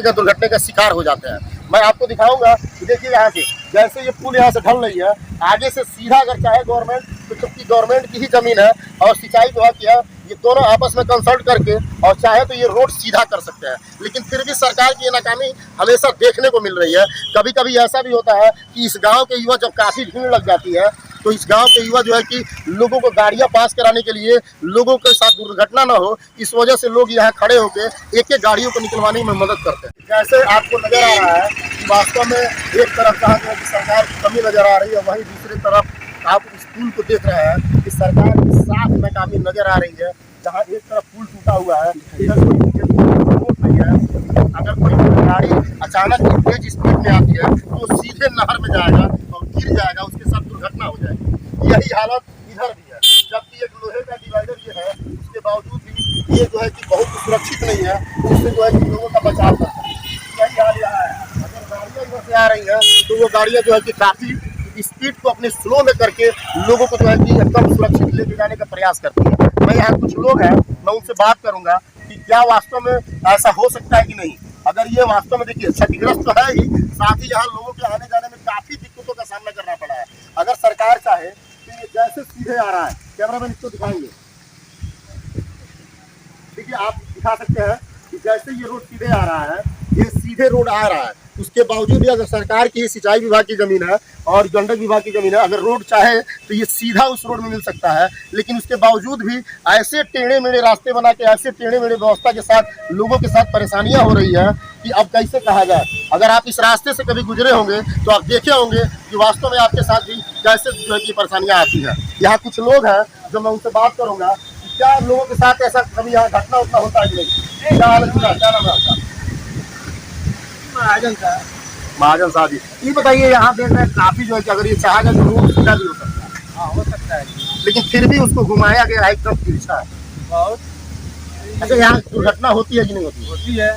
का दुर्घटना का शिकार हो जाते हैं। मैं आपको दिखाऊंगा कि देखिए यहाँ से जैसे ये पुल यहाँ से ढल रही है, आगे से सीधा अगर चाहे गवर्नमेंट तो चूंकि गवर्नमेंट की ही जमीन है और सिंचाई विभाग की है, ये दोनों आपस में कंसल्ट करके और चाहे तो ये रोड सीधा कर सकते हैं। लेकिन फिर भी सरकार की ये नाकामी हमेशा देखने को मिल रही है। कभी कभी ऐसा भी होता है कि इस गाँव के युवा जब काफ़ी भीड़ लग जाती है तो इस गांव के युवा जो है कि लोगों को गाड़ियां पास कराने के लिए लोगों के साथ दुर्घटना ना हो, इस वजह से लोग यहाँ खड़े होकर एक एक गाड़ियों को निकलवाने में मदद करते हैं। जैसे आपको नजर आ रहा है कि वास्तव में एक तरफ कहा जो है कि सरकार की कमी नजर आ रही है, वहीं दूसरी तरफ आप इस पुल को देख रहे हैं कि सरकार की साफ नाकामी नजर आ रही है। जहाँ एक तरफ पुल टूटा हुआ है, इधर रोड नहीं है। अगर कोई गाड़ी अचानक तेज स्पीड में आती है तो सीधे नहर में जाएगा और गिर जाएगा, उसके साथ दुर्घटना हो जाएगी। यही हालत इधर भी है, जबकि एक लोहे का डिवाइडर ये है, उसके बावजूद भी ये जो है कि बहुत सुरक्षित नहीं है, इससे जो है कि लोगों का बचाव करता है। यही हाल यहाँ है। अगर गाड़ियाँ इधर से आ रही हैं तो वो गाड़ियाँ जो है कि काफ़ी स्पीड को अपने स्लो में करके लोगों को जो है कि एकदम सुरक्षित लेके जाने का प्रयास करती है। मैं यहाँ कुछ लोग हैं, मैं उनसे बात करूँगा कि क्या वास्तव में ऐसा हो सकता है कि नहीं। अगर ये वास्तव में देखिए क्षतिग्रस्त तो है ही, साथ ही यहाँ लोगों के आने जाने में काफ़ी दिक्कतों का सामना करना पड़ा है। अगर सरकार चाहे तो ये जैसे सीधे आ रहा है, कैमरामैन इसको दिखाएंगे, देखिए आप दिखा सकते हैं कि जैसे ये रोड सीधे आ रहा है, ये सीधे रोड आ रहा है, उसके बावजूद भी अगर सरकार की सिंचाई विभाग की ज़मीन है और गंडक विभाग की ज़मीन है, अगर रोड चाहे तो ये सीधा उस रोड में मिल सकता है। लेकिन उसके बावजूद भी ऐसे टेढ़े मेढ़े रास्ते बना के, ऐसे टेढ़े मेढ़े व्यवस्था के साथ लोगों के साथ परेशानियां हो रही है कि अब कैसे कहा जाए। अगर आप इस रास्ते से कभी गुजरे होंगे तो आप देखे होंगे कि वास्तव में आपके साथ भी कैसे जो है कि परेशानियाँ आती हैं। यहाँ कुछ लोग हैं जो मैं उनसे बात करूँगा कि क्या लोगों के साथ ऐसा कभी यहाँ घटना उतना होता है कि नहीं। क्या हालत है, क्या नाम है आपका? महाजन साहब जी, ये बताइए यहाँ देख रहे हैं काफी जो है कि अगर ये चाहेगा तो रोड सीधा भी हो सकता है। हाँ, हो सकता है, लेकिन फिर भी उसको घुमाया गया है, एकदम तिरछा है। बहुत। अच्छा, यहाँ दुर्घटना होती है कि नहीं होती? होती है,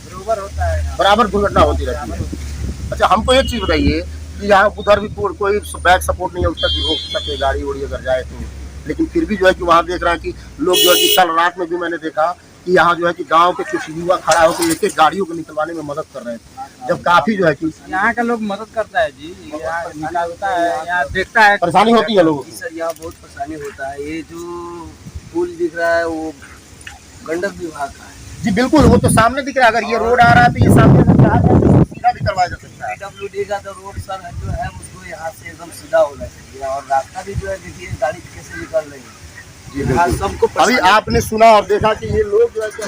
बराबर होता है, बराबर दुर्घटना होती रहती है। अच्छा, हमको एक चीज बताइए कि यहाँ उधर भी कोई बैक सपोर्ट नहीं है उसका कि रोक सके गाड़ी उड़ी अगर जाए तो, लेकिन फिर भी जो है कि वहाँ देख रहे हैं कि लोग जो है कि कल रात में भी मैंने देखा कि यहाँ जो है कि गांव के कुछ युवा खड़ा होकर एक एक गाड़ियों को निकलवाने में मदद कर रहे हैं, जब काफी जो है कि यहाँ का लोग मदद करता है जी, यहाँ निकालता है, यहाँ देखता है। परेशानी होती है लोगों को। सर यहाँ बहुत परेशानी होता है। ये जो पुल दिख रहा है वो गंडक विभाग का है जी, बिल्कुल, वो तो सामने दिख रहा है। अगर ये रोड आ रहा है तो ये सामने से तो सीधा भी करवाया जा सकता है। PWD का तो रोड सर जो है उसको यहाँ से एकदम सीधा होना चाहिए, और रास्ता भी जो है देखिए गाड़ी कैसे निकल रही है। यहाँ सबको अभी आपने सुना और देखा कि ये लोग जो है कि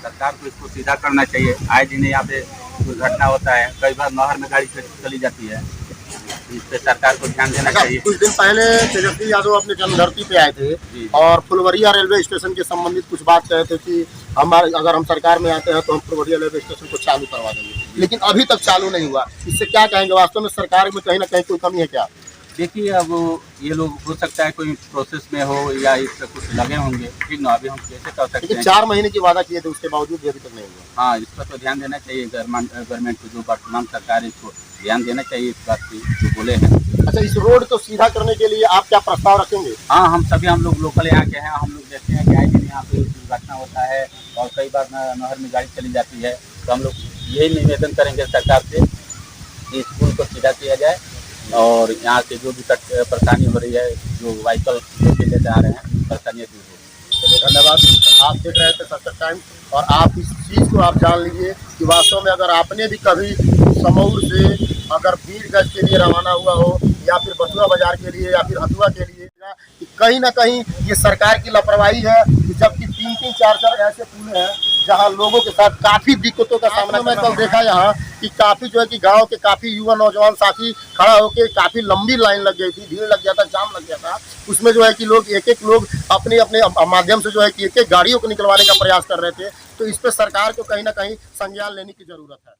सरकार को इसको सीधा करना चाहिए। आए दिन यहाँ पे दुर्घटना होता है, कई बार नहर में गाड़ी चली जाती है, इस पे सरकार को ध्यान देना चाहिए। कुछ दिन पहले तेजस्वी यादव अपने जन्मधरती पे आए थे और फुलवरिया रेलवे स्टेशन के संबंधित कुछ बात कहे थे कि अगर हम सरकार में आते हैं तो हम फुलवरिया रेलवे स्टेशन को चालू करवा देंगे, लेकिन अभी तक चालू नहीं हुआ। इससे क्या कहेंगे, वास्तव में सरकार में कहीं ना कहीं कोई कमी है क्या? देखिए, अब ये लोग हो सकता है कोई प्रोसेस में हो या इस पर कुछ लगे होंगे, ठीक ना। अभी हम कैसे कर सकते हैं? 4 महीने की वादा किए थे, उसके बावजूद भी अभी तक नहीं हुआ। हाँ, इस पर तो ध्यान देना चाहिए। गवर्नमेंट को, जो वर्तमान सरकार है, इसको ध्यान देना चाहिए इस बात की जो बोले हैं। अच्छा, इस रोड को सीधा करने के लिए आप क्या प्रस्ताव रखेंगे? हाँ, हम लोग लोकल यहाँ के हैं, हम लोग देखते हैं कि आए दिन यहाँ पे दुर्घटना होता है और कई बार नहर में गाड़ी चली जाती है, तो हम लोग यही निवेदन करेंगे सरकार से कि इस पुल को सीधा किया जाए और यहाँ से जो भी परेशानी हो रही है, जो व्हीकल लेते आ रहे हैं, परेशानियाँ दूर हो। चलिए, धन्यवाद। आप देख रहे थे सत्तर टाइम्स और आप इस चीज़ को आप जान लीजिए कि वास्तव में अगर आपने भी कभी समौर से अगर बीरगंज के लिए रवाना हुआ हो या फिर बथुआ बाजार के लिए या फिर हथुआ के लिए, कि कहीं ना कहीं ये सरकार की लापरवाही है कि जबकि 3-3, 4-4 ऐसे पुल हैं जहां लोगों के साथ काफी दिक्कतों का सामना मैं कल देखा यहाँ कि काफी जो है कि गांव के काफी युवा नौजवान साथी खड़ा होकर काफी लंबी लाइन लग गई थी, भीड़ लग गया था, जाम लग गया था। उसमें जो है कि लोग एक लोग अपने अपने माध्यम से जो है कि एक गाड़ियों को निकलवाने का प्रयास कर रहे थे। तो इस पर सरकार को कहीं ना कहीं संज्ञान लेने की जरूरत है।